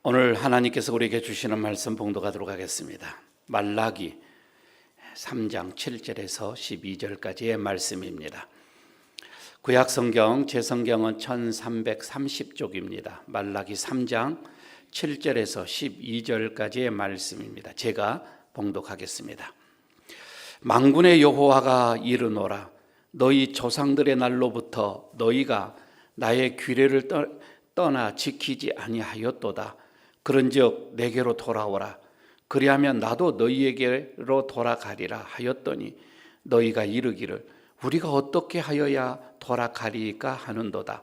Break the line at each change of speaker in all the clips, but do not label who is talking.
오늘 하나님께서 우리에게 주시는 말씀 봉독하도록 하겠습니다. 말라기 3장 7절에서 12절까지의 말씀입니다. 구약 성경, 제 성경은 1330쪽입니다. 말라기 3장 7절에서 12절까지의 말씀입니다. 제가 봉독하겠습니다. 만군의 여호와가 이르노라. 너희 조상들의 날로부터 너희가 나의 규례를 떠나 지키지 아니하였도다. 그런즉 내게로 돌아오라. 그리하면 나도 너희에게로 돌아가리라 하였더니 너희가 이르기를 우리가 어떻게 하여야 돌아가리까 하는도다.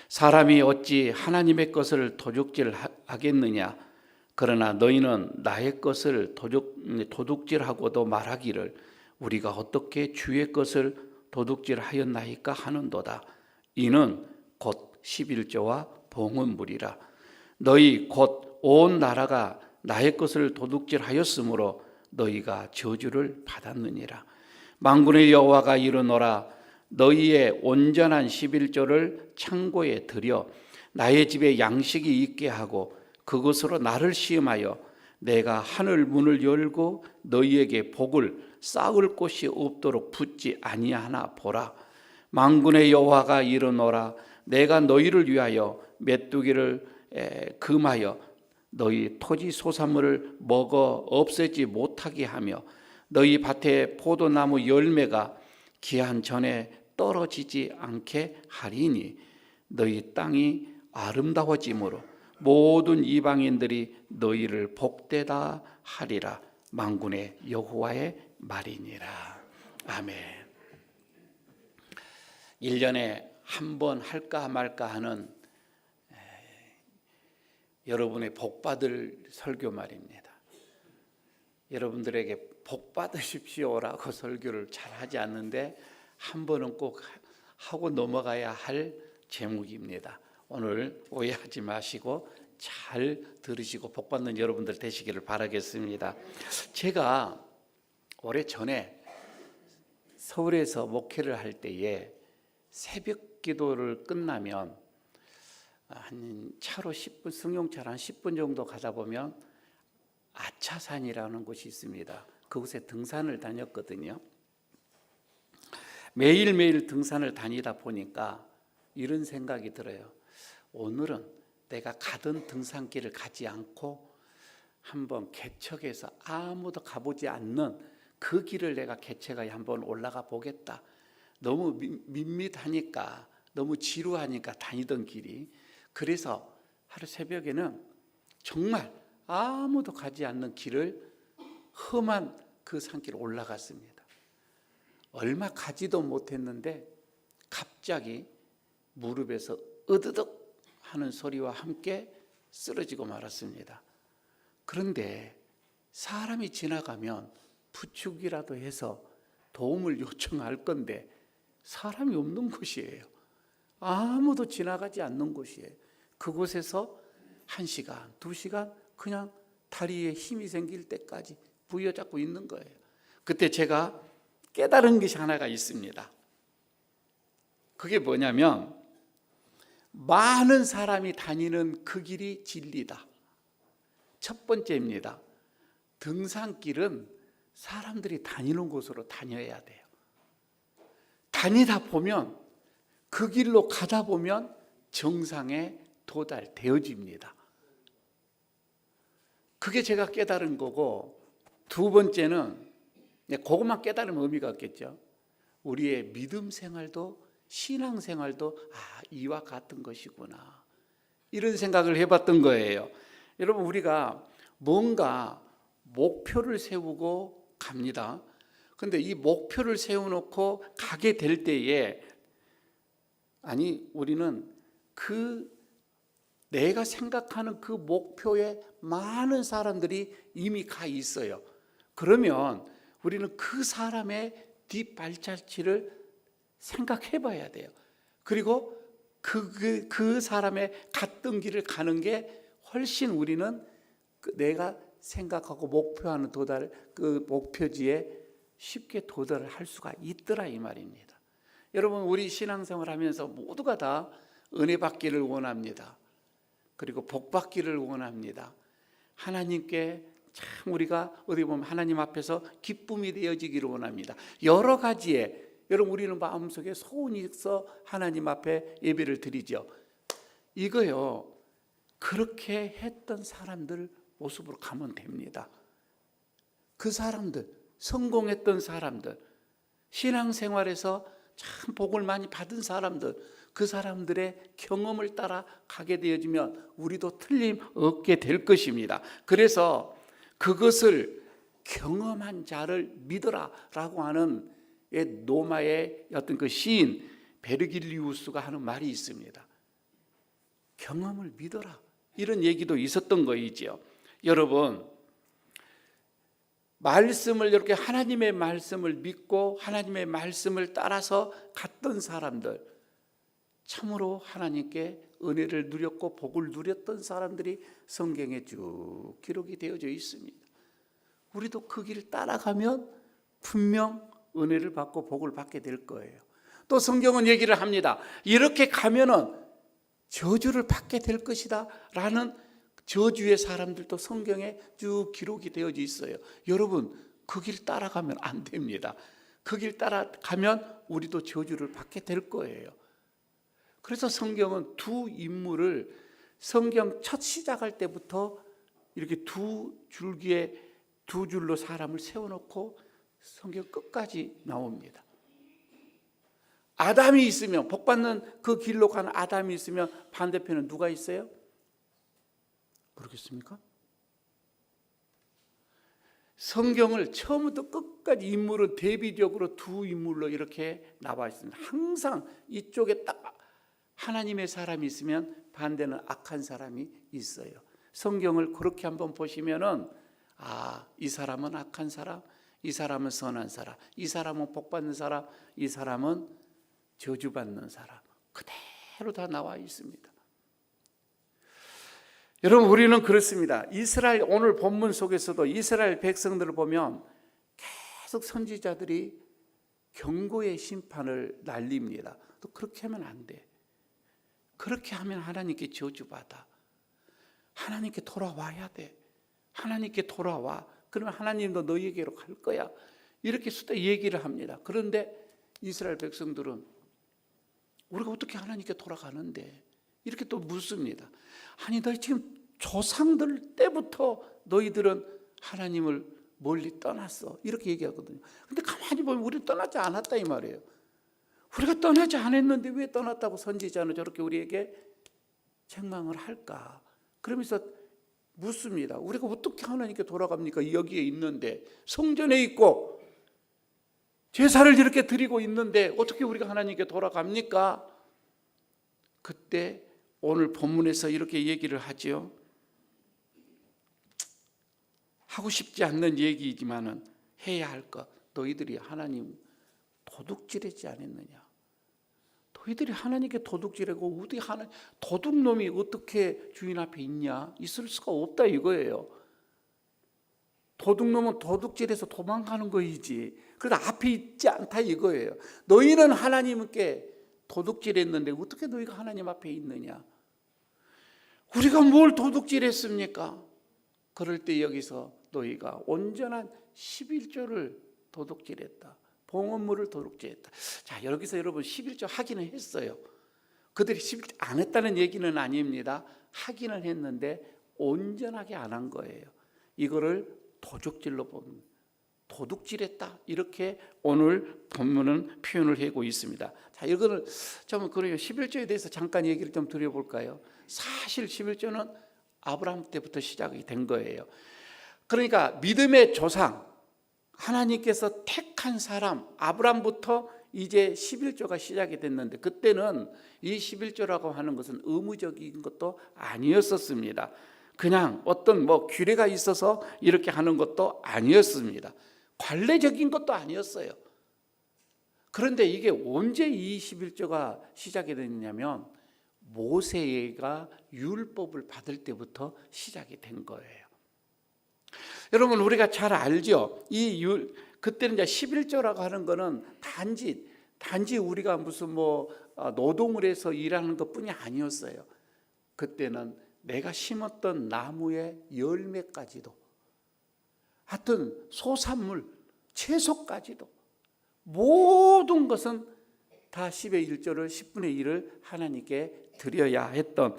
사람이 어찌 하나님의 것을 도둑질하겠느냐. 그러나 너희는 나의 것을 도둑질하고도 말하기를 우리가 어떻게 주의 것을 도둑질하였나이까 하는도다. 이는 곧 11조와 봉헌물이라. 너희 곧 온 나라가 나의 것을 도둑질하였으므로 너희가 저주를 받았느니라. 만군의 여호와가 이르노라. 너희의 온전한 11조를 창고에 들여 나의 집에 양식이 있게 하고 그것으로 나를 시험하여 내가 하늘 문을 열고 너희에게 복을 쌓을 곳이 없도록 붓지 아니하나 보라. 만군의 여호와가 이르노라. 내가 너희를 위하여 메뚜기를 금하여 너희 토지 소산물을 먹어 없애지 못하게 하며 너희 밭에 포도나무 열매가 기한 전에 떨어지지 않게 하리니 너희 땅이 아름다워짐으로 모든 이방인들이 너희를 복되다 하리라. 만군의 여호와의 말이니라. 아멘. 1년에 한 번 할까 말까 하는 여러분의 복받을 설교 말입니다. 여러분들에게 복받으십시오라고 설교를 잘 하지 않는데 한 번은 꼭 하고 넘어가야 할 제목입니다. 오늘 오해하지 마시고 잘 들으시고 복받는 여러분들 되시기를 바라겠습니다. 제가 오래전에 서울에서 목회를 할 때에 새벽 기도를 끝나면 한 차로 10분, 승용차로 한 10분 정도 가다 보면 아차산이라는 곳이 있습니다. 그곳에 등산을 다녔거든요. 매일매일 등산을 다니다 보니까 이런 생각이 들어요. 오늘은 내가 가던 등산길을 가지 않고 한번 개척해서 아무도 가보지 않는 그 길을 내가 개척하여 한번 올라가 보겠다. 너무 밋밋하니까, 너무 지루하니까 다니던 길이. 그래서 하루 새벽에는 정말 아무도 가지 않는 길을 험한 그 산길을 올라갔습니다. 얼마 가지도 못했는데 갑자기 무릎에서 으드득 하는 소리와 함께 쓰러지고 말았습니다. 그런데 사람이 지나가면 부축이라도 해서 도움을 요청할 건데 사람이 없는 곳이에요. 아무도 지나가지 않는 곳이에요. 그곳에서 1시간, 2시간 그냥 다리에 힘이 생길 때까지 부여잡고 있는 거예요. 그때 제가 깨달은 것이 하나가 있습니다. 그게 뭐냐면 많은 사람이 다니는 그 길이 진리다. 첫 번째입니다. 등산길은 사람들이 다니는 곳으로 다녀야 돼요. 다니다 보면 그 길로 가다 보면 정상에 도달되어집니다. 그게 제가 깨달은 거고, 두 번째는 그것만 깨달으면 의미가 없겠죠. 우리의 믿음 생활도 신앙 생활도 이와 같은 것이구나, 이런 생각을 해봤던 거예요. 여러분, 우리가 뭔가 목표를 세우고 갑니다. 그런데 이 목표를 세워놓고 가게 될 때에 우리는 내가 생각하는 그 목표에 많은 사람들이 이미 가 있어요. 그러면 우리는 그 사람의 뒷발자취를 생각해 봐야 돼요. 그리고 그 사람의 갔던 길을 가는 게 훨씬 우리는 내가 생각하고 목표하는 그 목표지에 쉽게 도달을 할 수가 있더라, 이 말입니다. 여러분, 우리 신앙생활 하면서 모두가 다 은혜 받기를 원합니다. 그리고 복받기를 원합니다. 하나님께 참 우리가 어디 보면 하나님 앞에서 기쁨이 되어지기를 원합니다. 여러 가지에 여러분 우리는 마음속에 소원이 있어 하나님 앞에 예배를 드리죠. 이거요, 그렇게 했던 사람들 모습으로 가면 됩니다. 그 사람들, 성공했던 사람들, 신앙생활에서 참 복을 많이 받은 사람들, 그 사람들의 경험을 따라 가게 되어지면 우리도 틀림없게 될 것입니다. 그래서 그것을 경험한 자를 믿어라 라고 하는 로마의 어떤 그 시인 베르길리우스가 하는 말이 있습니다. 경험을 믿어라, 이런 얘기도 있었던 거이죠. 여러분, 말씀을 이렇게 하나님의 말씀을 믿고 하나님의 말씀을 따라서 갔던 사람들, 참으로 하나님께 은혜를 누렸고 복을 누렸던 사람들이 성경에 쭉 기록이 되어져 있습니다. 우리도 그 길 따라가면 분명 은혜를 받고 복을 받게 될 거예요. 또 성경은 얘기를 합니다. 이렇게 가면은 저주를 받게 될 것이다 라는 저주의 사람들도 성경에 쭉 기록이 되어져 있어요. 여러분, 그 길 따라가면 안 됩니다. 그 길 따라가면 우리도 저주를 받게 될 거예요. 그래서 성경은 두 인물을 성경 첫 시작할 때부터 이렇게 두 줄기에 두 줄로 사람을 세워놓고 성경 끝까지 나옵니다. 아담이 있으면, 복받는 그 길로 가는 아담이 있으면 반대편은 누가 있어요? 모르겠습니까? 성경을 처음부터 끝까지 인물은 대비적으로 두 인물로 이렇게 나와 있습니다. 항상 이쪽에 딱 하나님의 사람이 있으면 반대는 악한 사람이 있어요. 성경을 그렇게 한번 보시면은, 이 사람은 악한 사람, 이 사람은 선한 사람, 이 사람은 복받는 사람, 이 사람은 저주받는 사람, 그대로 다 나와 있습니다. 여러분, 우리는 그렇습니다. 이스라엘, 오늘 본문 속에서도 이스라엘 백성들을 보면 계속 선지자들이 경고의 심판을 날립니다. 또 그렇게 하면 안 돼. 그렇게 하면 하나님께 저주받아. 하나님께 돌아와야 돼. 하나님께 돌아와. 그러면 하나님도 너희에게로 갈 거야. 이렇게 수다 얘기를 합니다. 그런데 이스라엘 백성들은 우리가 어떻게 하나님께 돌아가는데? 이렇게 또 묻습니다. 아니, 너희 지금 조상들 때부터 너희들은 하나님을 멀리 떠났어. 이렇게 얘기하거든요. 근데 가만히 보면 우리 떠나지 않았다 이 말이에요. 우리가 떠나지 않았는데 왜 떠났다고 선지자는 저렇게 우리에게 책망을 할까? 그러면서 묻습니다. 우리가 어떻게 하나님께 돌아갑니까? 여기에 있는데, 성전에 있고 제사를 이렇게 드리고 있는데 어떻게 우리가 하나님께 돌아갑니까? 그때 오늘 본문에서 이렇게 얘기를 하죠. 하고 싶지 않는 얘기이지만은 해야 할 것. 너희들이 하나님 도둑질하지 않았느냐? 너희들이 하나님께 도둑질하고 어디 하나 도둑놈이 어떻게 주인 앞에 있냐? 있을 수가 없다 이거예요. 도둑놈은 도둑질해서 도망가는 거이지. 그래서 앞에 있지 않다 이거예요. 너희는 하나님께 도둑질했는데 어떻게 너희가 하나님 앞에 있느냐? 우리가 뭘 도둑질했습니까? 그럴 때 여기서 너희가 온전한 11조를 도둑질했다. 봉헌물을 도둑질했다. 자, 여기서 여러분 11조 하기는 했어요. 그들이 11조 안 했다는 얘기는 아닙니다. 하기는 했는데 온전하게 안 한 거예요. 이거를 도둑질로 보는, 도둑질했다, 이렇게 오늘 본문은 표현을 하고 있습니다. 자, 이거는 좀 그래요. 11조에 대해서 잠깐 얘기를 좀 드려볼까요? 사실 11조는 아브라함 때부터 시작이 된 거예요. 그러니까 믿음의 조상, 하나님께서 택한 사람 아브라함부터 이제 11조가 시작이 됐는데, 그때는 이 11조라고 하는 것은 의무적인 것도 아니었었습니다. 그냥 어떤 규례가 있어서 이렇게 하는 것도 아니었습니다. 관례적인 것도 아니었어요. 그런데 이게 언제 이 11조가 시작이 됐냐면 모세가 율법을 받을 때부터 시작이 된 거예요. 여러분, 우리가 잘 알죠. 그때는 이제 11조라고 하는 거는 단지 우리가 무슨 노동을 해서 일하는 것뿐이 아니었어요. 그때는 내가 심었던 나무의 열매까지도, 하여튼 소산물, 채소까지도 모든 것은 다 10의 1조를 10분의 1을 하나님께 드려야 했던,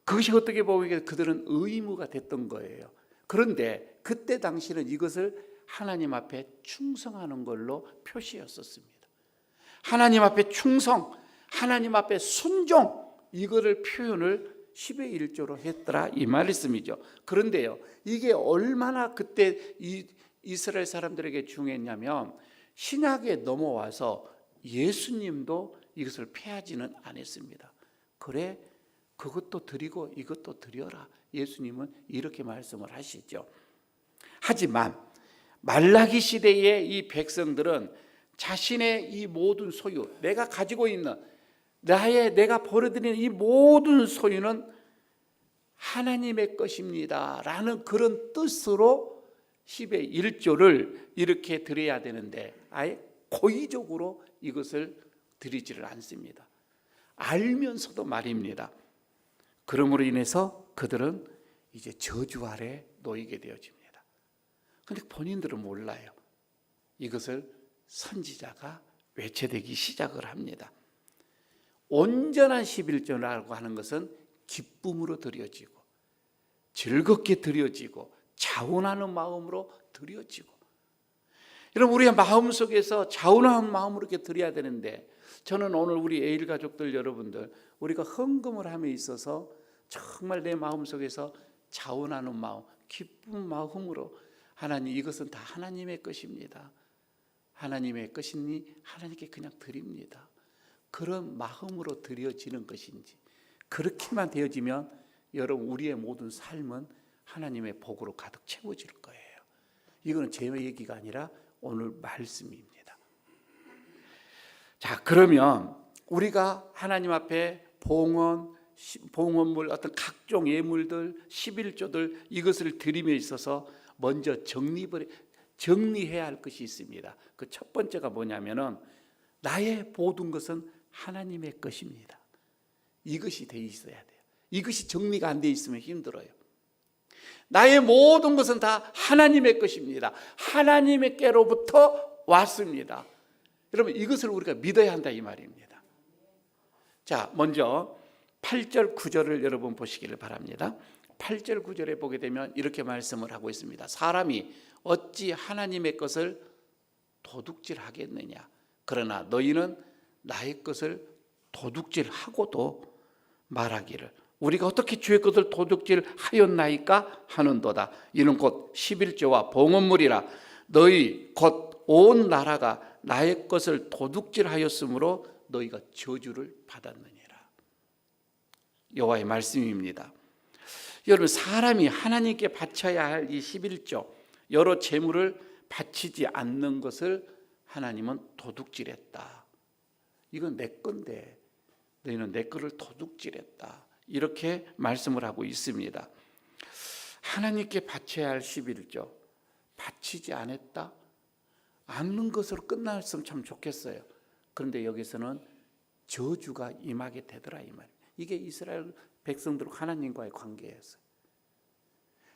그것이 어떻게 보면 그들은 의무가 됐던 거예요. 그런데 그때 당시는 이것을 하나님 앞에 충성하는 걸로 표시였었습니다. 하나님 앞에 충성, 하나님 앞에 순종, 이거를 표현을 10의 1조로 했더라 이 말씀이죠. 그런데요, 이게 얼마나 그때 이스라엘 사람들에게 중요했냐면 신약에 넘어와서 예수님도 이것을 폐하지는 않았습니다. 그래, 그것도 드리고 이것도 드려라. 예수님은 이렇게 말씀을 하시죠. 하지만 말라기 시대의 이 백성들은 자신의 이 모든 소유, 내가 가지고 있는 내가 벌어들이는 이 모든 소유는 하나님의 것입니다 라는 그런 뜻으로 10의 1조를 이렇게 드려야 되는데 아예 고의적으로 이것을 드리지를 않습니다. 알면서도 말입니다. 그러므로 인해서 그들은 이제 저주 아래 놓이게 되어집니다. 그런데 본인들은 몰라요. 이것을 선지자가 외쳐대기 시작을 합니다. 온전한 11조라고 하는 것은 기쁨으로 드려지고 즐겁게 드려지고 자원하는 마음으로 드려지고, 여러분 우리의 마음속에서 자원하는 마음으로 이렇게 드려야 되는데, 저는 오늘 우리 에일 가족들 여러분들, 우리가 헌금을 함에 있어서 정말 내 마음속에서 자원하는 마음, 기쁜 마음으로 하나님, 이것은 다 하나님의 것입니다, 하나님의 것이니 하나님께 그냥 드립니다, 그런 마음으로 드려지는 것인지, 그렇게만 되어지면 여러분 우리의 모든 삶은 하나님의 복으로 가득 채워질 거예요. 이거는 제 얘기가 아니라 오늘 말씀입니다. 자, 그러면 우리가 하나님 앞에 봉헌물, 어떤 각종 예물들, 11조들 이것을 드림에 있어서 먼저 정리해야 할 것이 있습니다. 그 첫 번째가 뭐냐면은 나의 모든 것은 하나님의 것입니다. 이것이 돼 있어야 돼요. 이것이 정리가 안 돼 있으면 힘들어요. 나의 모든 것은 다 하나님의 것입니다. 하나님께로부터 왔습니다. 여러분 이것을 우리가 믿어야 한다 이 말입니다. 자, 먼저 8절 9절을 여러분 보시기를 바랍니다. 8절 9절에 보게 되면 이렇게 말씀을 하고 있습니다. 사람이 어찌 하나님의 것을 도둑질하겠느냐. 그러나 너희는 나의 것을 도둑질하고도 말하기를 우리가 어떻게 주의 것을 도둑질하였나이까 하는도다. 이는 곧 11조와 봉헌물이라. 너희 곧 온 나라가 나의 것을 도둑질하였으므로 너희가 저주를 받았느니라. 여호와의 말씀입니다. 여러분 사람이 하나님께 바쳐야 할 이 11조 여러 재물을 바치지 않는 것을 하나님은 도둑질했다. 이건 내 건데 너희는 내 거를 도둑질했다. 이렇게 말씀을 하고 있습니다. 하나님께 바쳐야 할 11조 바치지 않는 것으로 끝났으면 참 좋겠어요. 그런데 여기서는 저주가 임하게 되더라 이 말이에요. 이게 이스라엘 백성들과 하나님과의 관계였어요.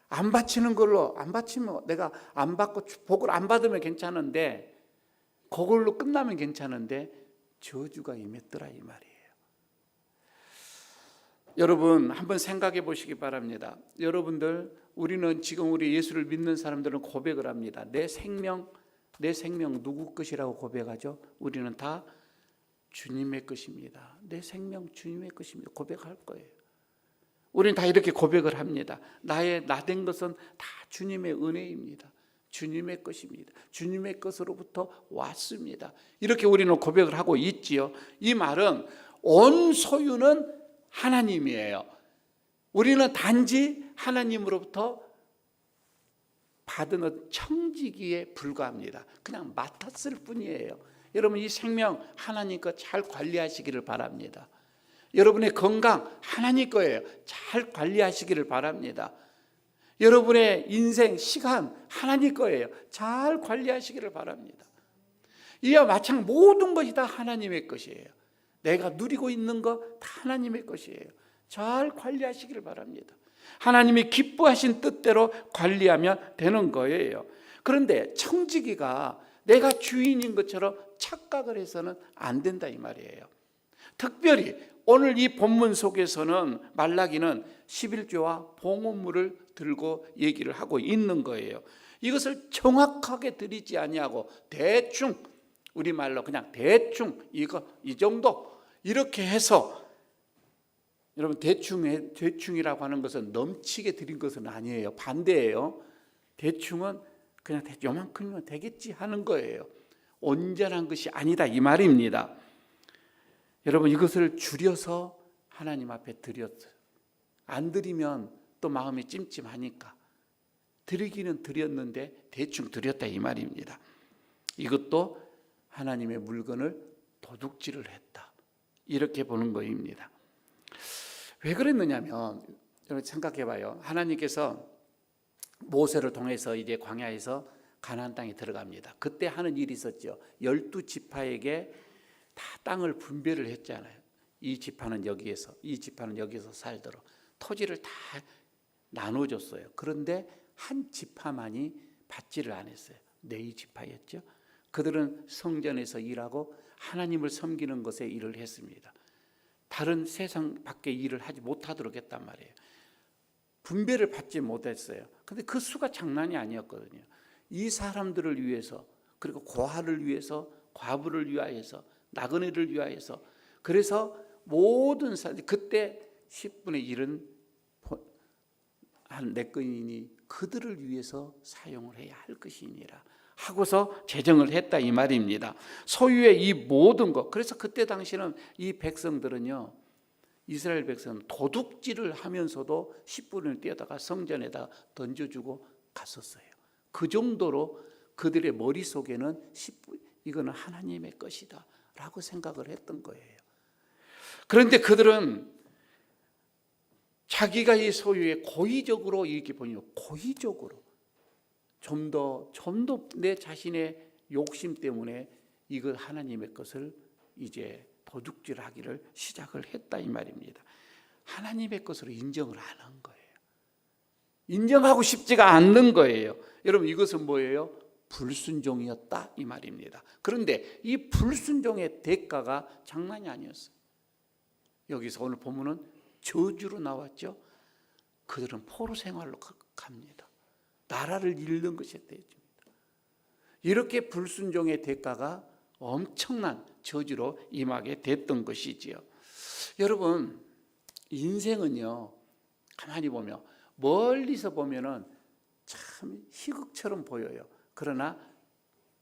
안 바치는 걸로, 안 바치면 내가 안 받고 복을 안 받으면 괜찮은데, 그걸로 끝나면 괜찮은데 저주가 임했더라 이 말이에요. 여러분 한번 생각해 보시기 바랍니다. 여러분들, 우리는 지금 우리 예수를 믿는 사람들은 고백을 합니다. 내 생명 누구 것이라고 고백하죠? 우리는 다 주님의 것입니다. 내 생명 주님의 것입니다. 고백할 거예요. 우리는 다 이렇게 고백을 합니다. 나 된 것은 다 주님의 은혜입니다. 주님의 것입니다. 주님의 것으로부터 왔습니다. 이렇게 우리는 고백을 하고 있지요. 이 말은 온 소유는 하나님이에요. 우리는 단지 하나님으로부터 받은 청지기에 불과합니다. 그냥 맡았을 뿐이에요. 여러분 이 생명 하나님 거 잘 관리하시기를 바랍니다. 여러분의 건강 하나님 거예요. 잘 관리하시기를 바랍니다. 여러분의 인생 시간 하나님 거예요. 잘 관리하시기를 바랍니다. 이와 마찬가지 모든 것이 다 하나님의 것이에요. 내가 누리고 있는 거 다 하나님의 것이에요. 잘 관리하시기를 바랍니다. 하나님이 기뻐하신 뜻대로 관리하면 되는 거예요. 그런데 청지기가 내가 주인인 것처럼 착각을 해서는 안 된다 이 말이에요. 특별히 오늘 이 본문 속에서는 말라기는 11조와 봉헌물을 들고 얘기를 하고 있는 거예요. 이것을 정확하게 드리지 아니하고 대충, 우리말로 그냥 대충 이 정도 이렇게 해서, 여러분 대충이라고 하는 것은 넘치게 드린 것은 아니에요. 반대예요. 대충은 그냥 요만큼이면 되겠지 하는 거예요. 온전한 것이 아니다 이 말입니다. 여러분 이것을 줄여서 하나님 앞에 드렸어요. 안 드리면 또 마음이 찜찜하니까 드리기는 드렸는데 대충 드렸다 이 말입니다. 이것도 하나님의 물건을 도둑질을 했다 이렇게 보는 것입니다. 왜 그랬느냐면 여러분 생각해 봐요. 하나님께서 모세를 통해서 이제 광야에서 가나안 땅에 들어갑니다. 그때 하는 일이 있었죠. 12지파에게 다 땅을 분배를 했잖아요. 이 지파는 여기에서, 이 지파는 여기서 살도록 토지를 다 나눠줬어요. 그런데 한 지파만이 받지를 않았어요. 레위 지파였죠. 그들은 성전에서 일하고 하나님을 섬기는 것에 일을 했습니다. 다른 세상 밖의 일을 하지 못하도록 했단 말이에요. 분배를 받지 못했어요. 근데 그 수가 장난이 아니었거든요. 이 사람들을 위해서, 그리고 고아를 위해서, 과부를 위하여서, 나그네를 위하여서, 그래서 모든 사람들, 그때 10분의 1은 한 내꺼이니 그들을 위해서 사용을 해야 할 것이니라 하고서 제정을 했다 이 말입니다. 소유의 이 모든 것. 그래서 그때 당시는 이 백성들은요, 이스라엘 백성은 도둑질을 하면서도 10분을 떼다가 성전에다 던져주고 갔었어요. 그 정도로 그들의 머릿속에는 10분, 이거는 하나님의 것이다 라고 생각을 했던 거예요. 그런데 그들은 자기가 이 소유에 고의적으로 이렇게 보니 고의적으로 좀 더 내 자신의 욕심 때문에 이거 하나님의 것을 이제 도둑질하기를 시작을 했다 이 말입니다. 하나님의 것으로 인정을 안 한 거예요. 인정하고 싶지가 않는 거예요. 여러분 이것은 뭐예요? 불순종이었다 이 말입니다. 그런데 이 불순종의 대가가 장난이 아니었어요. 여기서 오늘 본문은 저주로 나왔죠. 그들은 포로 생활로 갑니다. 나라를 잃는 것이 되어집니다. 이렇게 불순종의 대가가 엄청난 저주로 임하게 됐던 것이지요. 여러분 인생은요, 가만히 보면 멀리서 보면은 참 희극처럼 보여요. 그러나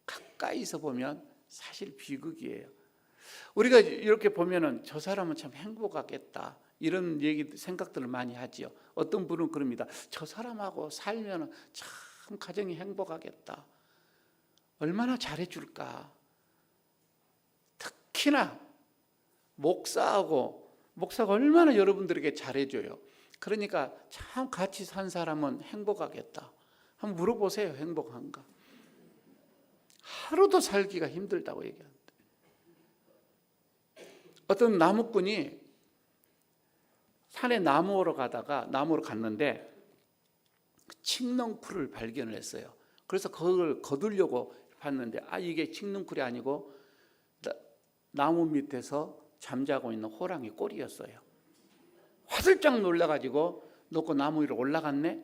가까이서 보면 사실 비극이에요. 우리가 이렇게 보면은 저 사람은 참 행복하겠다 이런 생각들을 많이 하지요. 어떤 분은 그럽니다. 저 사람하고 살면 참 가정이 행복하겠다. 얼마나 잘해줄까. 특히나 목사가 얼마나 여러분들에게 잘해줘요. 그러니까 참 같이 산 사람은 행복하겠다. 한번 물어보세요. 행복한가? 하루도 살기가 힘들다고 얘기합니다. 어떤 나무꾼이 산에 나무로 갔는데 칡넝쿨을 발견을 했어요. 그래서 그걸 거두려고 봤는데 이게 칡넝쿨이 아니고 나무 밑에서 잠자고 있는 호랑이 꼴이었어요. 화들짝 놀라가지고 놓고 나무 위로 올라갔네.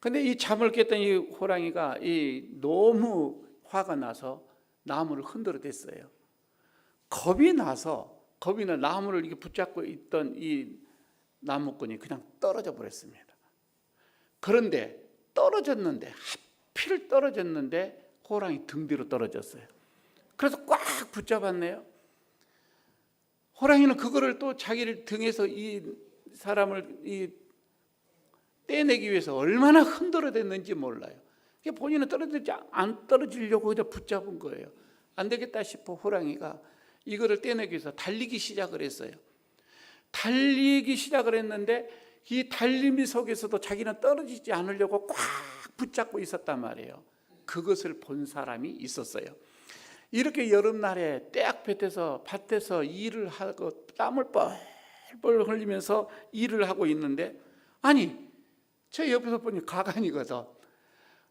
근데 이 잠을 깼던 이 호랑이가 너무 화가 나서 나무를 흔들어 댔어요. 겁이 나 나무를 이렇게 붙잡고 있던 이 나무꾼이 그냥 떨어져 버렸습니다. 그런데 하필 떨어졌는데 호랑이 등 뒤로 떨어졌어요. 그래서 꽉 붙잡았네요. 호랑이는 그거를 또 자기를 등에서 이 사람을 떼내기 위해서 얼마나 흔들어댔는지 몰라요. 본인은 안 떨어지려고 그냥 붙잡은 거예요. 안 되겠다 싶어 호랑이가 이거를 떼내기 위해서 달리기 시작을 했어요. 달리기 시작을 했는데 이 달림이 속에서도 자기는 떨어지지 않으려고 꽉 붙잡고 있었단 말이에요. 그것을 본 사람이 있었어요. 이렇게 여름날에 떼약볕에서 밭에서 일을 하고 땀을 뻘뻘 흘리면서 일을 하고 있는데, 아니 제 옆에서 보니 가관이거든.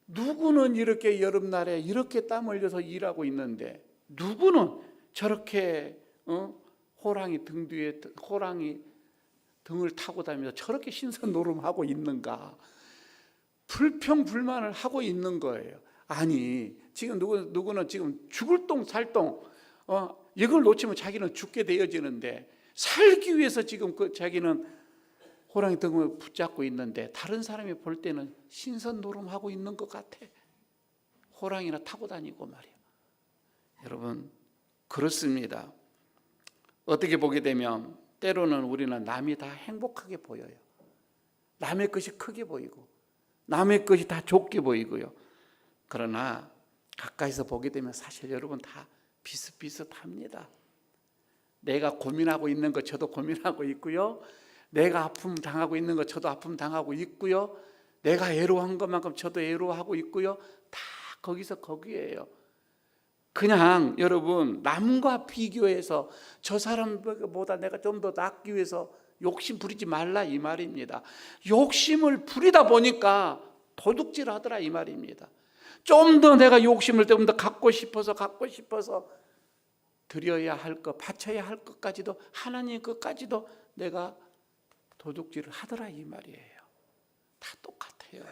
누구는 이렇게 여름날에 이렇게 땀 흘려서 일하고 있는데, 누구는 저렇게 호랑이 등 뒤에 호랑이 등을 타고 다니면서 저렇게 신선노름하고 있는가. 불평불만을 하고 있는 거예요. 아니 지금 누구는 지금 죽을 똥 살똥 이걸 놓치면 자기는 죽게 되어지는데, 살기 위해서 지금 자기는 호랑이 등을 붙잡고 있는데, 다른 사람이 볼 때는 신선노름하고 있는 것 같아. 호랑이나 타고 다니고 말이야. 여러분 그렇습니다. 어떻게 보게 되면 때로는 우리는 남이 다 행복하게 보여요. 남의 것이 크게 보이고 남의 것이 다 좁게 보이고요. 그러나 가까이서 보게 되면 사실 여러분 다 비슷비슷합니다. 내가 고민하고 있는 것 저도 고민하고 있고요. 내가 아픔 당하고 있는 것 저도 아픔 당하고 있고요. 내가 애로한 것만큼 저도 애로하고 있고요. 다 거기서 거기에요. 그냥 여러분 남과 비교해서 저 사람보다 내가 좀 더 낫기 위해서 욕심 부리지 말라 이 말입니다. 욕심을 부리다 보니까 도둑질 하더라 이 말입니다. 좀 더 내가 욕심을 좀 더 갖고 싶어서 드려야 할 것, 바쳐야 할 것까지도, 하나님 것까지도 내가 도둑질을 하더라 이 말이에요. 다 똑같아요.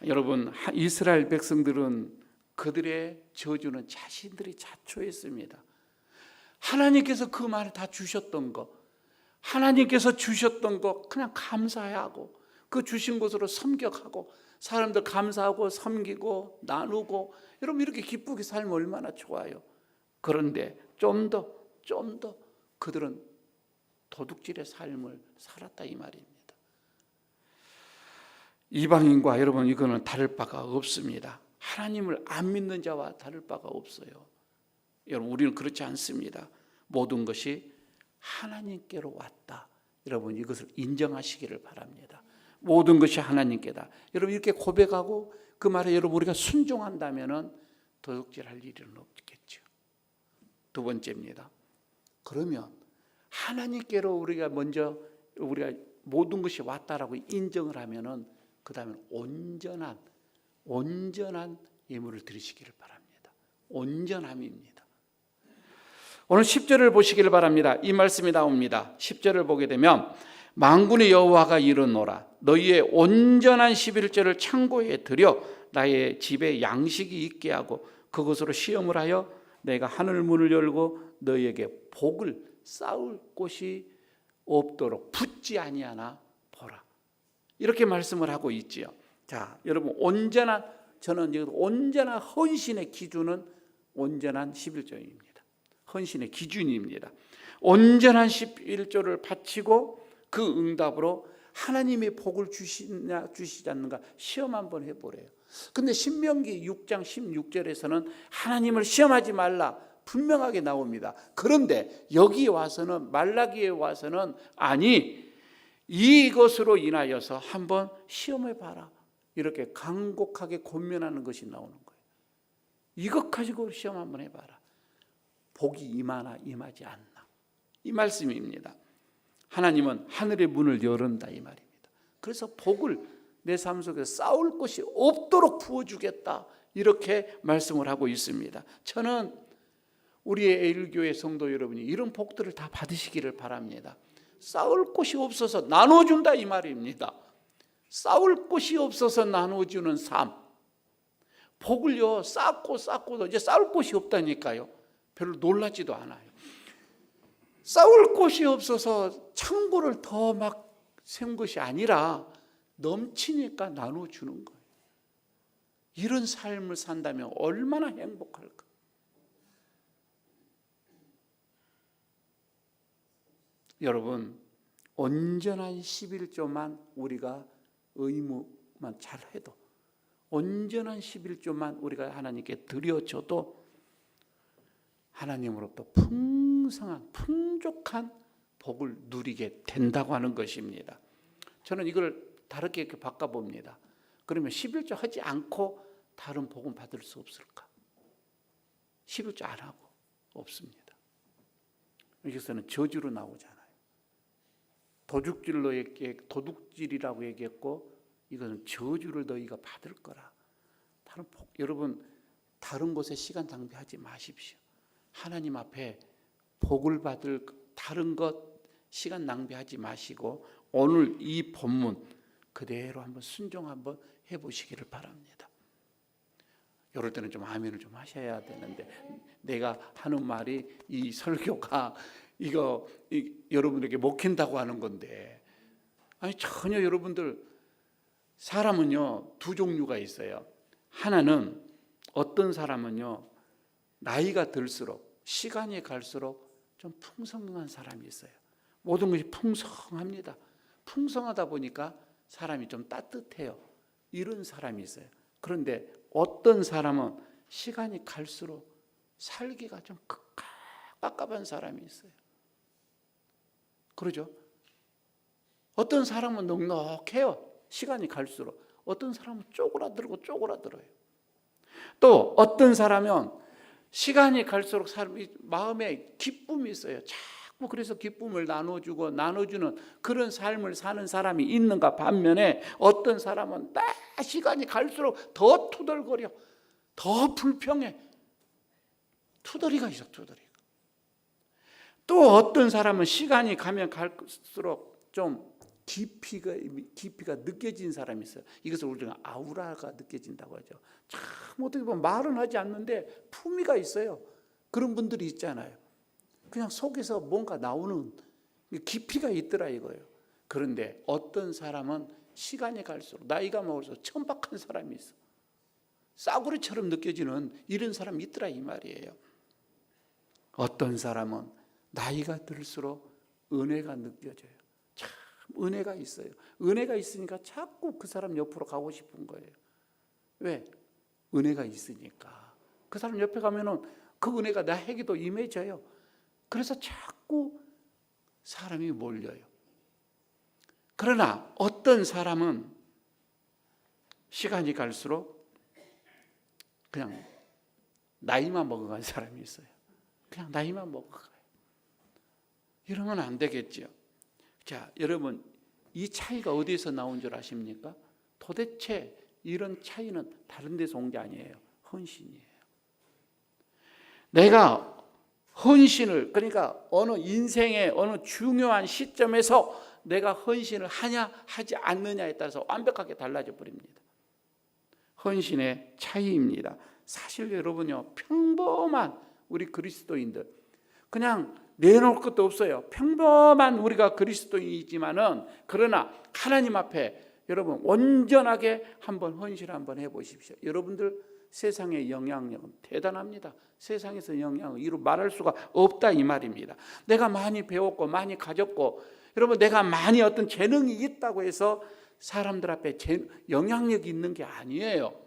여러분 이스라엘 백성들은 그들의 저주는 자신들이 자초했습니다. 하나님께서 그 말을 다 주셨던 거, 하나님께서 주셨던 거 그냥 감사하고 그 주신 것으로 섬격하고 사람들 감사하고 섬기고 나누고, 여러분 이렇게 기쁘게 살면 얼마나 좋아요. 그런데 좀 더 그들은 도둑질의 삶을 살았다 이 말입니다. 이방인과 여러분 이거는 다를 바가 없습니다. 하나님을 안 믿는 자와 다를 바가 없어요. 여러분 우리는 그렇지 않습니다. 모든 것이 하나님께로 왔다. 여러분 이것을 인정하시기를 바랍니다. 모든 것이 하나님께다. 여러분 이렇게 고백하고 그 말에 여러분 우리가 순종한다면은 도둑질할 일은 없겠죠. 두 번째입니다. 그러면 하나님께로 우리가 모든 것이 왔다라고 인정을 하면은 그 다음에 온전한 예물을 드리시기를 바랍니다. 온전함입니다. 오늘 10절을 보시기를 바랍니다. 이 말씀이 나옵니다. 10절을 보게 되면 만군의 여호와가 이르노라 너희의 온전한 11절을 창고에 들여 나의 집에 양식이 있게 하고 그것으로 시험을 하여 내가 하늘 문을 열고 너희에게 복을 쌓을 곳이 없도록 붙지 아니하나 보라. 이렇게 말씀을 하고 있지요. 자, 여러분 저는 온전한 헌신의 기준은 온전한 11조입니다. 헌신의 기준입니다. 온전한 11조를 바치고 그 응답으로 하나님의 복을 주시냐 주시지 않는가 시험 한번 해보래요. 근데 신명기 6장 16절에서는 하나님을 시험하지 말라 분명하게 나옵니다. 그런데 여기 와서는 말라기에 와서는 아니 이것으로 인하여서 한번 시험해 봐라 이렇게 간곡하게 권면하는 것이 나오는 거예요. 이것 가지고 시험 한번 해봐라. 복이 임하나 임하지 않나 이 말씀입니다. 하나님은 하늘의 문을 열은다 이 말입니다. 그래서 복을 내 삶 속에 쌓을 것이 없도록 부어주겠다 이렇게 말씀을 하고 있습니다. 저는 우리의 에일교회 성도 여러분이 이런 복들을 다 받으시기를 바랍니다. 쌓을 곳이 없어서 나눠준다 이 말입니다. 쌓을 곳이 없어서 나눠주는 삶. 복을요 쌓고도 이제 쌓을 곳이 없다니까요. 별로 놀라지도 않아요. 쌓을 곳이 없어서 창고를 더 막 세운 것이 아니라 넘치니까 나눠주는 거예요. 이런 삶을 산다면 얼마나 행복할까. 여러분 온전한 11조만 우리가 의무만 잘해도 온전한 11조만 우리가 하나님께 드려줘도 하나님으로부터 풍성한 풍족한 복을 누리게 된다고 하는 것입니다. 저는 이걸 다르게 이렇게 바꿔봅니다. 그러면 11조 하지 않고 다른 복은 받을 수 없을까? 11조 안 하고 없습니다. 여기서는 저주로 나오잖아요. 도둑질이라고 얘기했고 이것은 저주를 너희가 받을 거라. 여러분 다른 곳에 시간 낭비하지 마십시오. 하나님 앞에 복을 받을 다른 것 시간 낭비하지 마시고 오늘 이 본문 그대로 한번 순종 한번 해보시기를 바랍니다. 이럴 때는 좀 아멘을 좀 하셔야 되는데 내가 하는 말이 이 설교가 이거 여러분에게 먹힌다고 하는 건데 아니 전혀 여러분들 사람은요 두 종류가 있어요. 하나는 어떤 사람은요 나이가 들수록 시간이 갈수록 좀 풍성한 사람이 있어요. 모든 것이 풍성합니다. 풍성하다 보니까 사람이 좀 따뜻해요. 이런 사람이 있어요. 그런데 어떤 사람은 시간이 갈수록 살기가 좀 깝깝한 사람이 있어요. 그러죠? 어떤 사람은 넉넉해요. 시간이 갈수록. 어떤 사람은 쪼그라들어요. 또 어떤 사람은 시간이 갈수록 사람이 마음에 기쁨이 있어요. 자꾸 그래서 기쁨을 나눠주는 그런 삶을 사는 사람이 있는가 반면에 어떤 사람은 시간이 갈수록 더 투덜거려. 더 불평해. 투덜이가 있어. 또 어떤 사람은 시간이 가면 갈수록 좀 깊이가 느껴진 사람이 있어요. 이것을 우리가 아우라가 느껴진다고 하죠. 참 어떻게 보면 말은 하지 않는데 품위가 있어요. 그런 분들이 있잖아요. 그냥 속에서 뭔가 나오는 깊이가 있더라 이거예요. 그런데 어떤 사람은 시간이 갈수록 나이가 먹을수록 천박한 사람이 있어. 싸구려처럼 느껴지는 이런 사람이 있더라 이 말이에요. 어떤 사람은 나이가 들수록 은혜가 느껴져요. 참 은혜가 있어요. 은혜가 있으니까 자꾸 그 사람 옆으로 가고 싶은 거예요. 왜? 은혜가 있으니까. 그 사람 옆에 가면은 그 은혜가 나에게도 임해져요. 그래서 자꾸 사람이 몰려요. 그러나 어떤 사람은 시간이 갈수록 그냥 나이만 먹어간 사람이 있어요. 그냥 나이만 먹어가요. 이러면 안 되겠죠. 자, 여러분 이 차이가 어디서 나온 줄 아십니까? 도대체 이런 차이는 다른 데서 온 게 아니에요. 헌신이에요. 내가 헌신을 그러니까 어느 인생의 어느 중요한 시점에서 내가 헌신을 하냐 하지 않느냐에 따라서 완벽하게 달라져 버립니다. 헌신의 차이입니다. 사실 여러분요 평범한 우리 그리스도인들 그냥 내놓을 것도 없어요. 평범한 우리가 그리스도인이지만은 그러나 하나님 앞에 여러분 온전하게 한번 헌신을 한번 해보십시오. 여러분들 세상의 영향력은 대단합니다. 세상에서 영향을 이루 말할 수가 없다 이 말입니다. 내가 많이 배웠고 많이 가졌고 여러분 내가 많이 어떤 재능이 있다고 해서 사람들 앞에 영향력이 있는 게 아니에요.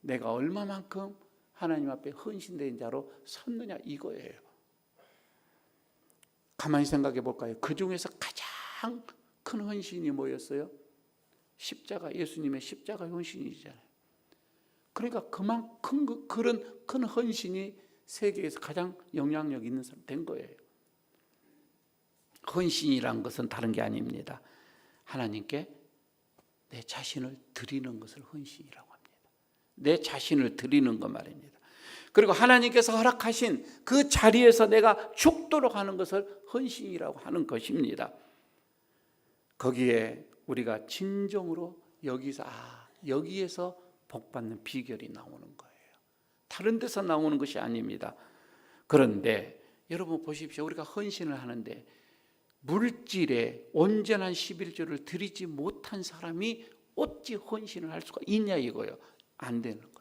내가 얼마만큼 하나님 앞에 헌신된 자로 섰느냐 이거예요. 가만히 생각해 볼까요? 그 중에서 가장 큰 헌신이 뭐였어요? 십자가, 예수님의 십자가 헌신이잖아요. 그러니까 그만큼 그런 큰 헌신이 세계에서 가장 영향력 있는 사람 된 거예요. 헌신이란 것은 다른 게 아닙니다. 하나님께 내 자신을 드리는 것을 헌신이라고 합니다. 내 자신을 드리는 것 말입니다. 그리고 하나님께서 허락하신 그 자리에서 내가 죽도록 하는 것을 헌신이라고 하는 것입니다. 거기에 우리가 진정으로 여기에서 복받는 비결이 나오는 거예요. 다른 데서 나오는 것이 아닙니다. 그런데 여러분 보십시오. 우리가 헌신을 하는데 물질에 온전한 11조를 드리지 못한 사람이 어찌 헌신을 할 수가 있냐 이거예요. 안 되는 거예요.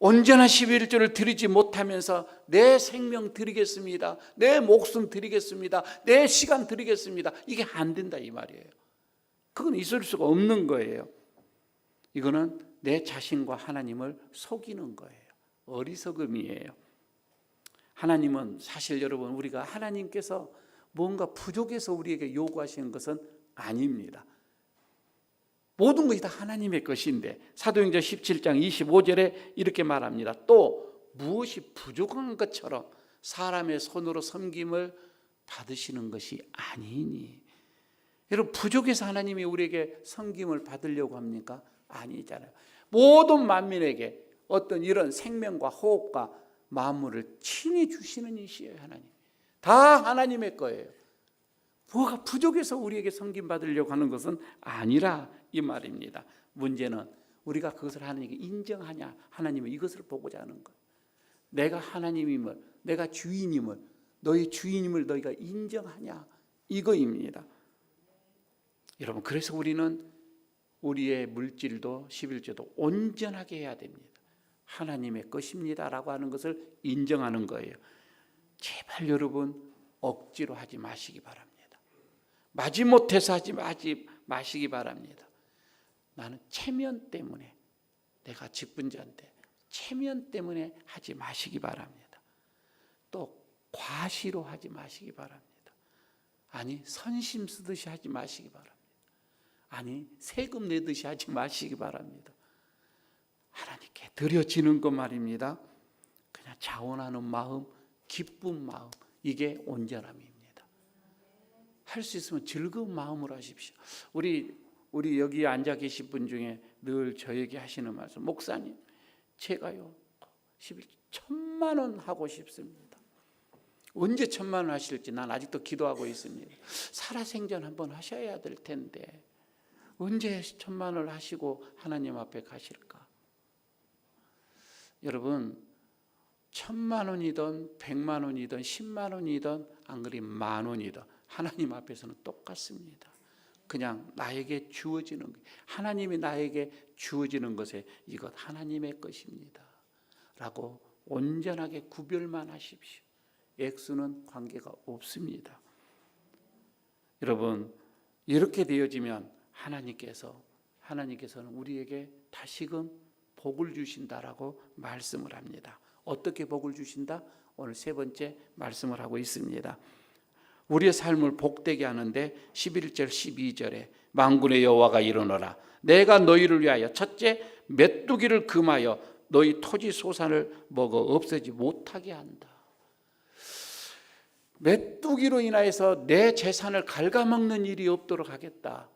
온전한 11조를 드리지 못하면서 내 생명 드리겠습니다. 내 목숨 드리겠습니다. 내 시간 드리겠습니다. 이게 안 된다 이 말이에요. 그건 있을 수가 없는 거예요. 이거는 내 자신과 하나님을 속이는 거예요. 어리석음이에요. 하나님은 사실 여러분 우리가 하나님께서 뭔가 부족해서 우리에게 요구하시는 것은 아닙니다. 모든 것이 다 하나님의 것인데 사도행전 17장 25절에 이렇게 말합니다. 또 무엇이 부족한 것처럼 사람의 손으로 섬김을 받으시는 것이 아니니. 여러분, 부족해서 하나님이 우리에게 섬김을 받으려고 합니까? 아니잖아요. 모든 만민에게 어떤 이런 생명과 호흡과 만물을 친히 주시는 이시에요. 하나님 다 하나님의 거예요. 뭐가 부족해서 우리에게 섬김 받으려고 하는 것은 아니라 이 말입니다. 문제는 우리가 그것을 하나님께 인정하냐, 하나님은 이것을 보고자 하는 거예요. 내가 하나님임을, 내가 주인임을, 너희 주인임을 너희가 인정하냐, 이거입니다. 여러분, 그래서 우리는 우리의 물질도 11조도 온전하게 해야 됩니다. 하나님의 것입니다라고 하는 것을 인정하는 거예요. 제발 여러분 억지로 하지 마시기 바랍니다. 마지못해서 하지 마시기 바랍니다. 나는 체면 때문에, 내가 직분자인데 체면 때문에 하지 마시기 바랍니다. 또 과시로 하지 마시기 바랍니다. 아니 선심 쓰듯이 하지 마시기 바랍니다. 아니 세금 내듯이 하지 마시기 바랍니다. 하나님께 드려지는 것 말입니다. 그냥 자원하는 마음, 기쁜 마음, 이게 온전함입니다. 할 수 있으면 즐거운 마음으로 하십시오. 우리 여기 앉아 계신 분 중에 늘 저에게 하시는 말씀, 목사님 제가요 1,000만 원 하고 싶습니다. 언제 1,000만 원 하실지 난 아직도 기도하고 있습니다. 살아생전 한번 하셔야 될 텐데 언제 1,000만 원을 하시고 하나님 앞에 가실까? 여러분 1,000만 원이든 100만 원이든 10만 원이든 안 그러면 만 원이든 하나님 앞에서는 똑같습니다. 그냥 나에게 주어지는 것, 하나님이 나에게 주어지는 것에 이것 하나님의 것입니다 라고 온전하게 구별만 하십시오. 액수는 관계가 없습니다. 여러분 이렇게 되어지면 하나님께서는 우리에게 다시금 복을 주신다라고 말씀을 합니다. 어떻게 복을 주신다? 오늘 세 번째 말씀을 하고 있습니다. 우리의 삶을 복되게 하는데 11절 12절에 만군의 여호와가 이르노라 내가 너희를 위하여 첫째 메뚜기를 금하여 너희 토지 소산을 먹어 없애지 못하게 한다. 메뚜기로 인하여서 내 재산을 갉아먹는 일이 없도록 하겠다.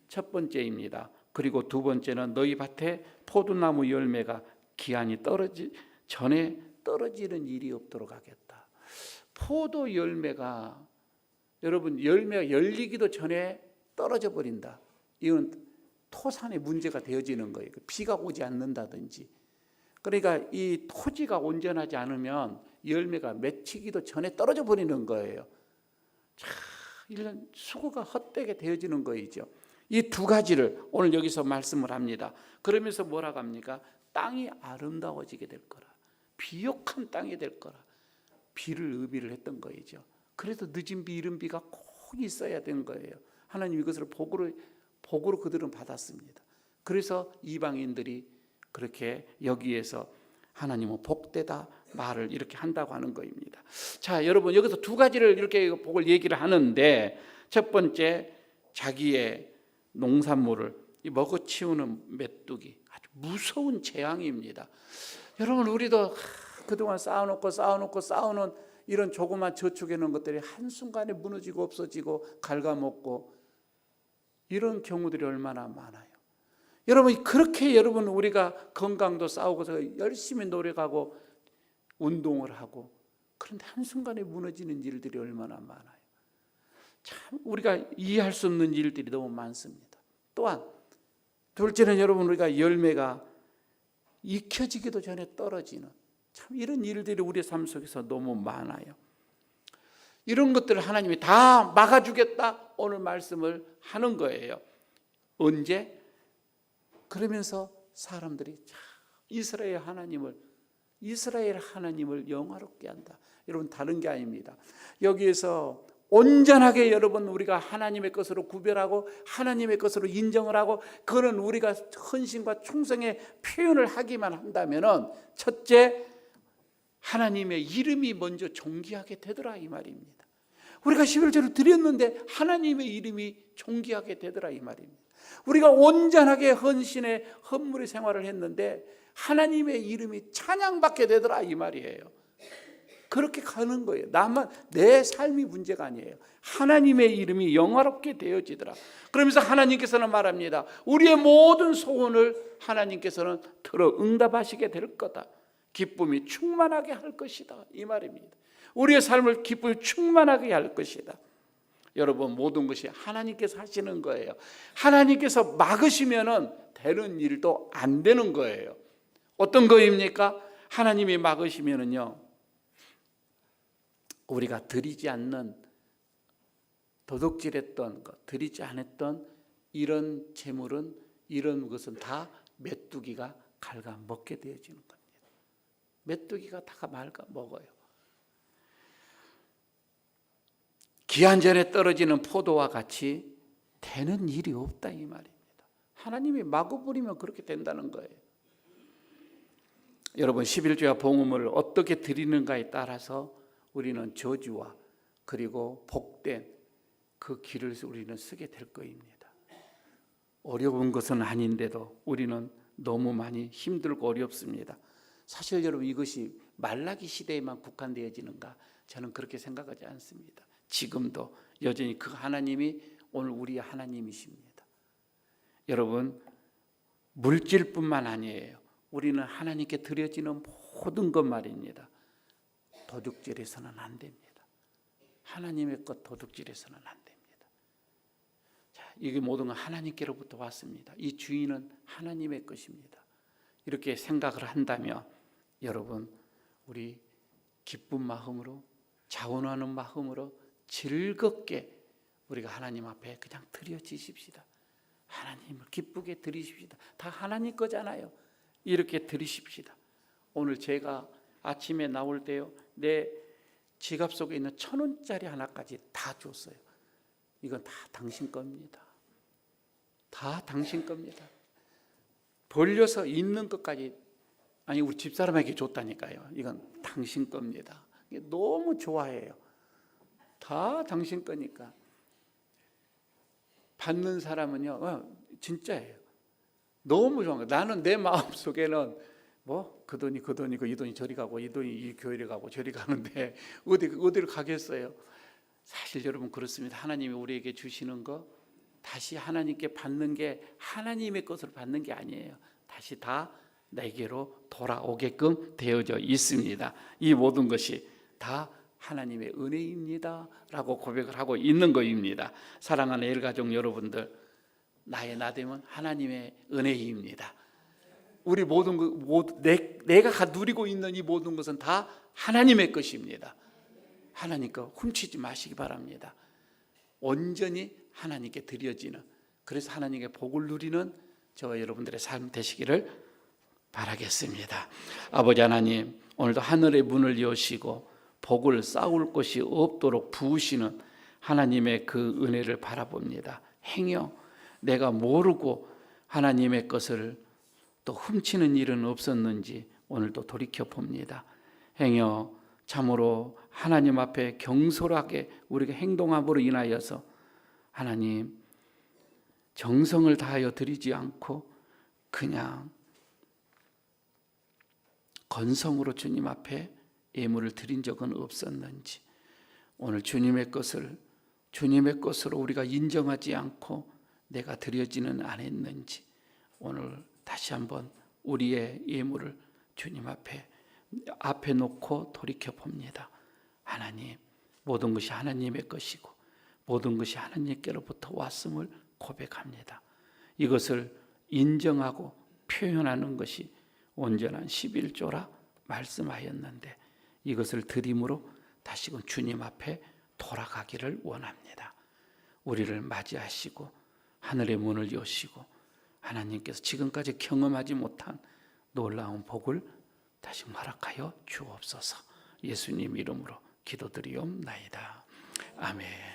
첫 번째입니다. 그리고 두 번째는 너희 밭에 포도나무 열매가 기한이 전에 떨어지는 일이 없도록 하겠다. 포도 열매가 여러분 열매가 열리기도 전에 떨어져 버린다. 이건 토산의 문제가 되어지는 거예요. 비가 오지 않는다든지. 그러니까 이 토지가 온전하지 않으면 열매가 맺히기도 전에 떨어져 버리는 거예요. 이런 수고가 헛되게 되어지는 거이죠. 이 두 가지를 오늘 여기서 말씀을 합니다. 그러면서 뭐라고 합니까? 땅이 아름다워지게 될 거라. 비옥한 땅이 될 거라. 비를 의비를 했던 거이죠. 그래서 늦은 비, 이른 비가 꼭 있어야 된 거예요. 하나님 이것을 복으로 그들은 받았습니다. 그래서 이방인들이 그렇게 여기에서 하나님은 복되다 말을 이렇게 한다고 하는 거입니다. 자, 여러분 여기서 두 가지를 이렇게 복을 얘기를 하는데 첫 번째 자기의 농산물을 먹어치우는 메뚜기, 아주 무서운 재앙입니다. 여러분 우리도 그동안 쌓아놓는 이런 조그만 저축해 놓은 것들이 한순간에 무너지고 없어지고 갉아먹고 이런 경우들이 얼마나 많아요. 여러분 그렇게 여러분 우리가 건강도 싸우고서 열심히 노력하고 운동을 하고 그런데 한순간에 무너지는 일들이 얼마나 많아요. 참 우리가 이해할 수 없는 일들이 너무 많습니다. 또한 둘째는 여러분 우리가 열매가 익혀지기도 전에 떨어지는 참 이런 일들이 우리의 삶 속에서 너무 많아요. 이런 것들을 하나님이 다 막아주겠다 오늘 말씀을 하는 거예요. 언제? 그러면서 사람들이 이스라엘 하나님을 영화롭게 한다. 여러분 다른 게 아닙니다. 여기에서 온전하게 여러분 우리가 하나님의 것으로 구별하고 하나님의 것으로 인정을 하고 그는 우리가 헌신과 충성의 표현을 하기만 한다면은 첫째 하나님의 이름이 먼저 존귀하게 되더라 이 말입니다. 우리가 11절을 드렸는데 하나님의 이름이 존귀하게 되더라 이 말입니다. 우리가 온전하게 헌신의 헌물의 생활을 했는데 하나님의 이름이 찬양받게 되더라 이 말이에요. 그렇게 가는 거예요. 나만, 내 삶이 문제가 아니에요. 하나님의 이름이 영화롭게 되어지더라. 그러면서 하나님께서는 말합니다. 우리의 모든 소원을 하나님께서는 들어 응답하시게 될 거다. 기쁨이 충만하게 할 것이다, 이 말입니다. 우리의 삶을 기쁨이 충만하게 할 것이다. 여러분, 모든 것이 하나님께서 하시는 거예요. 하나님께서 막으시면은 되는 일도 안 되는 거예요. 어떤 거입니까? 하나님이 막으시면은요, 우리가 드리지 않는, 도둑질했던 것, 드리지 않았던 이런 재물은, 이런 것은 다 메뚜기가 갉아 먹게 되어지는 겁니다. 메뚜기가 다 갉아 먹어요. 기한 전에 떨어지는 포도와 같이 되는 일이 없다, 이 말입니다. 하나님이 막아버리면 그렇게 된다는 거예요. 여러분, 11조와 봉헌을 어떻게 드리는가에 따라서 우리는 저주와 그리고 복된 그 길을 우리는 쓰게 될 것입니다. 어려운 것은 아닌데도 우리는 너무 많이 힘들고 어렵습니다. 사실 여러분, 이것이 말라기 시대에만 국한되어지는가? 저는 그렇게 생각하지 않습니다. 지금도 여전히 그 하나님이 오늘 우리의 하나님이십니다. 여러분, 물질뿐만 아니에요. 우리는 하나님께 드려지는 모든 것 말입니다. 도둑질해서는 안 됩니다. 하나님의 것 도둑질해서는 안 됩니다. 자, 이게 모든 건 하나님께로부터 왔습니다. 이 주인은 하나님의 것입니다. 이렇게 생각을 한다면 여러분, 우리 기쁜 마음으로, 자원하는 마음으로 즐겁게 우리가 하나님 앞에 그냥 드려지십시다. 하나님을 기쁘게 드리십시다. 다 하나님 거잖아요. 이렇게 드리십시다. 오늘 제가 아침에 나올 때요, 내 지갑 속에 있는 1,000원짜리 하나까지 다 줬어요. 이건 다 당신 겁니다. 다 당신 겁니다. 벌려서 있는 것까지, 아니 우리 집사람에게 줬다니까요. 이건 당신 겁니다. 너무 좋아해요. 다 당신 거니까. 받는 사람은요, 진짜예요. 너무 좋은 거예요. 나는 내 마음속에는 뭐 그 돈이 그 돈이고, 이 돈이 저리 가고, 이 돈이 이 교회를 가고 저리 가는데 어디를 가겠어요. 사실 여러분, 그렇습니다. 하나님이 우리에게 주시는 거 다시 하나님께 받는 게, 하나님의 것으로 받는 게 아니에요. 다시 다 내게로 돌아오게끔 되어져 있습니다. 이 모든 것이 다 하나님의 은혜입니다 라고 고백을 하고 있는 것입니다. 사랑하는 일가족 여러분들, 나의 나됨은 하나님의 은혜입니다. 우리 모든 것, 내가 누리고 있는 이 모든 것은 다 하나님의 것입니다. 하나님 거 훔치지 마시기 바랍니다. 온전히 하나님께 드려지는, 그래서 하나님의 복을 누리는 저와 여러분들의 삶 되시기를 바라겠습니다. 아버지 하나님, 오늘도 하늘의 문을 여시고 복을 쌓을 것이 없도록 부으시는 하나님의 그 은혜를 바라봅니다. 행여 내가 모르고 하나님의 것을 또 훔치는 일은 없었는지 오늘도 돌이켜봅니다. 행여 참으로 하나님 앞에 경솔하게 우리가 행동함으로 인하여서 하나님 정성을 다하여 드리지 않고 그냥 건성으로 주님 앞에 예물을 드린 적은 없었는지, 오늘 주님의 것으로 우리가 인정하지 않고 내가 드려지는 않았는지, 오늘 다시 한번 우리의 예물을 주님 앞에 놓고 돌이켜 봅니다. 하나님, 모든 것이 하나님의 것이고 모든 것이 하나님께로부터 왔음을 고백합니다. 이것을 인정하고 표현하는 것이 온전한 11조라 말씀하였는데, 이것을 드림으로 다시금 주님 앞에 돌아가기를 원합니다. 우리를 맞이하시고 하늘의 문을 여시고 하나님께서 지금까지 경험하지 못한 놀라운 복을 다시 허락하여 주옵소서. 예수님 이름으로 기도드리옵나이다. 아멘.